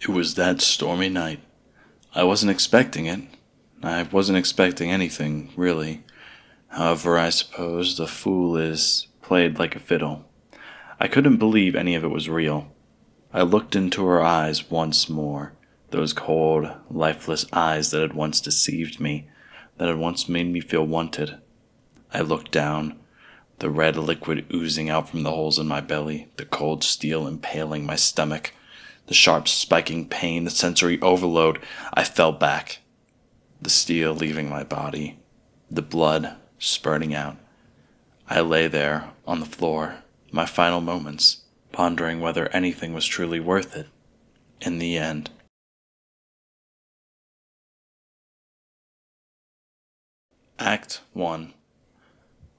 It was that stormy night. I wasn't expecting it. I wasn't expecting anything, really. However, I suppose the fool is played like a fiddle. I couldn't believe any of it was real. I looked into her eyes once more, those cold, lifeless eyes that had once deceived me, that had once made me feel wanted. I looked down, the red liquid oozing out from the holes in my belly, the cold steel impaling my stomach, the sharp spiking pain, the sensory overload. I fell back, the steel leaving my body, the blood spurting out. I lay there, on the floor, my final moments, pondering whether anything was truly worth it, in the end. Act 1.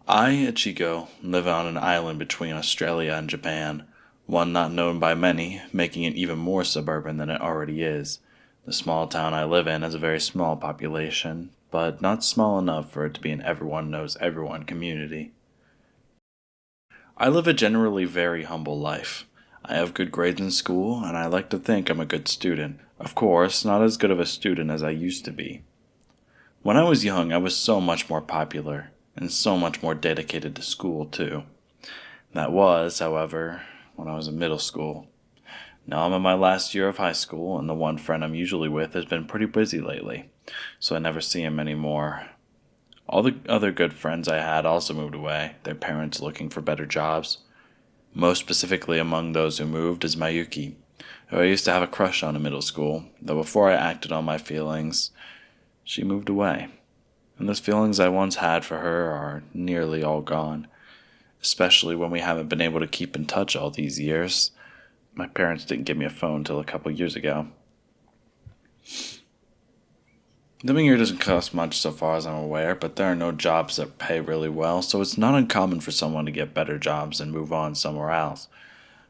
I, Ichigo, live on an island between Australia and Japan, one not known by many, making it even more suburban than it already is. The small town I live in has a very small population, but not small enough for it to be an everyone knows everyone community. I live a generally very humble life. I have good grades in school, and I like to think I'm a good student. Of course, not as good of a student as I used to be. When I was young, I was so much more popular, and so much more dedicated to school, too. That was, however, when I was in middle school. Now I'm in my last year of high school, and the one friend I'm usually with has been pretty busy lately, so I never see him anymore. All the other good friends I had also moved away, their parents looking for better jobs. Most specifically among those who moved is Mayuki, who I used to have a crush on in middle school, though before I acted on my feelings, she moved away. And those feelings I once had for her are nearly all gone, especially when we haven't been able to keep in touch all these years. My parents didn't give me a phone till a couple years ago. Living here doesn't cost much so far as I'm aware, but there are no jobs that pay really well, so it's not uncommon for someone to get better jobs and move on somewhere else.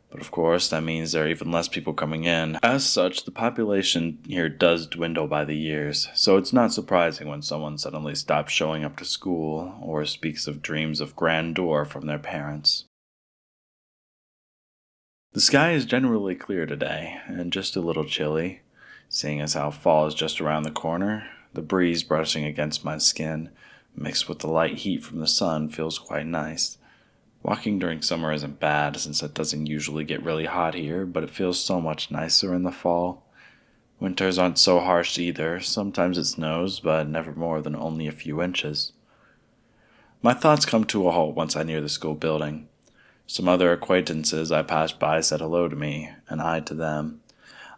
But of course, that means there are even less people coming in. As such, the population here does dwindle by the years, so it's not surprising when someone suddenly stops showing up to school or speaks of dreams of grandeur from their parents. The sky is generally clear today, and just a little chilly, seeing as how fall is just around the corner. The breeze brushing against my skin, mixed with the light heat from the sun, feels quite nice. Walking during summer isn't bad, since it doesn't usually get really hot here, but it feels so much nicer in the fall. Winters aren't so harsh either. Sometimes it snows, but never more than only a few inches. My thoughts come to a halt once I near the school building. Some other acquaintances I passed by said hello to me, and I to them.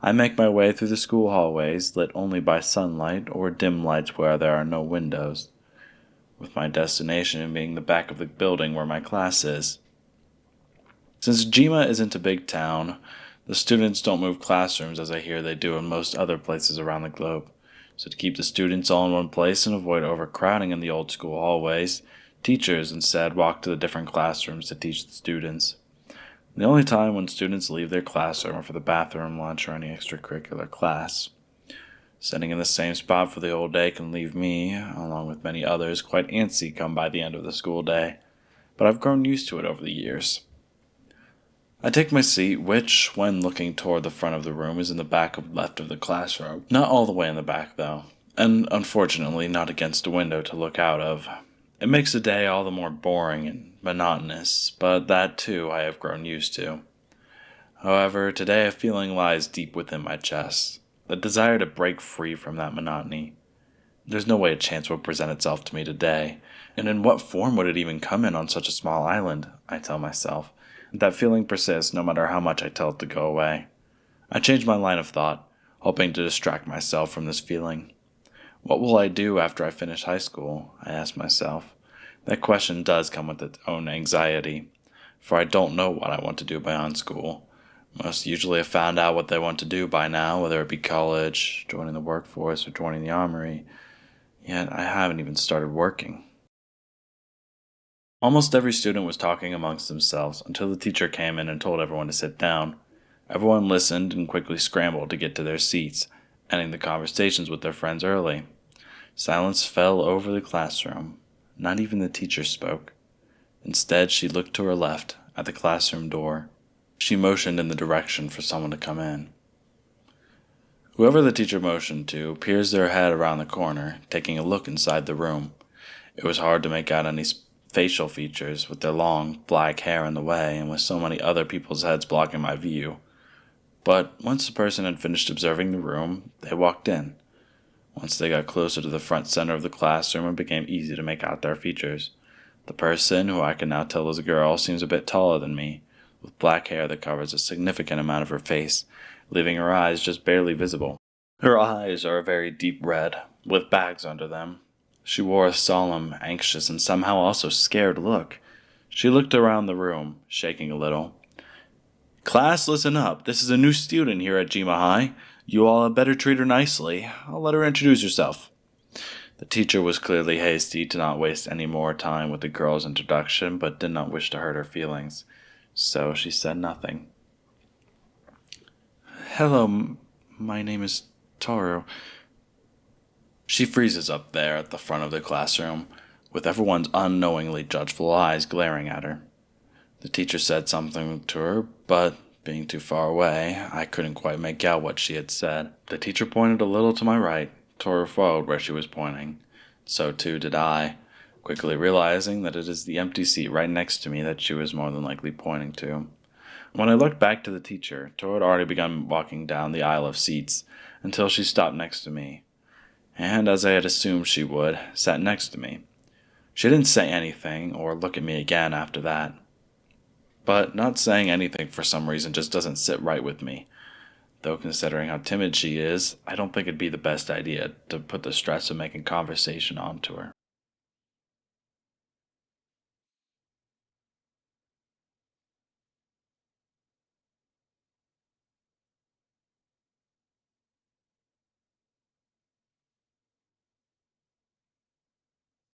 I make my way through the school hallways, lit only by sunlight or dim lights where there are no windows, with my destination being the back of the building where my class is. Since Jeema isn't a big town, the students don't move classrooms as I hear they do in most other places around the globe. So to keep the students all in one place and avoid overcrowding in the old school hallways, teachers instead walk to the different classrooms to teach the students. The only time when students leave their classroom are for the bathroom, lunch, or any extracurricular class. Sitting in the same spot for the whole day can leave me, along with many others, quite antsy come by the end of the school day, but I've grown used to it over the years. I take my seat, which, when looking toward the front of the room, is in the back of left of the classroom. Not all the way in the back, though, and unfortunately not against a window to look out of. It makes the day all the more boring and monotonous, but that, too, I have grown used to. However, today a feeling lies deep within my chest, the desire to break free from that monotony. There's no way a chance will present itself to me today, and in what form would it even come in on such a small island, I tell myself. That feeling persists no matter how much I tell it to go away. I change my line of thought, hoping to distract myself from this feeling. What will I do after I finish high school? I ask myself. That question does come with its own anxiety, for I don't know what I want to do beyond school. Most usually have found out what they want to do by now, whether it be college, joining the workforce, or joining the armory. Yet I haven't even started working. Almost every student was talking amongst themselves until the teacher came in and told everyone to sit down. Everyone listened and quickly scrambled to get to their seats, ending the conversations with their friends early. Silence fell over the classroom. Not even the teacher spoke. Instead, she looked to her left, at the classroom door. She motioned in the direction for someone to come in. Whoever the teacher motioned to peers their head around the corner, taking a look inside the room. It was hard to make out any facial features, with their long, black hair in the way and with so many other people's heads blocking my view. But once the person had finished observing the room, they walked in. Once they got closer to the front center of the classroom, it became easy to make out their features. The person, who I can now tell is a girl, seems a bit taller than me, with black hair that covers a significant amount of her face, leaving her eyes just barely visible. Her eyes are a very deep red, with bags under them. She wore a solemn, anxious, and somehow also scared look. She looked around the room, shaking a little. "Class, listen up. This is a new student here at Jeema High. You all had better treat her nicely. I'll let her introduce herself." The teacher was clearly hasty to not waste any more time with the girl's introduction, but did not wish to hurt her feelings, so she said nothing. "Hello, my name is Toru." She freezes up there at the front of the classroom, with everyone's unknowingly judgeful eyes glaring at her. The teacher said something to her, but being too far away, I couldn't quite make out what she had said. The teacher pointed a little to my right. Toru followed where she was pointing. So too did I, quickly realizing that it is the empty seat right next to me that she was more than likely pointing to. When I looked back to the teacher, Toru had already begun walking down the aisle of seats, until she stopped next to me, and, as I had assumed she would, sat next to me. She didn't say anything or look at me again after that. But not saying anything for some reason just doesn't sit right with me. Though considering how timid she is, I don't think it'd be the best idea to put the stress of making conversation onto her.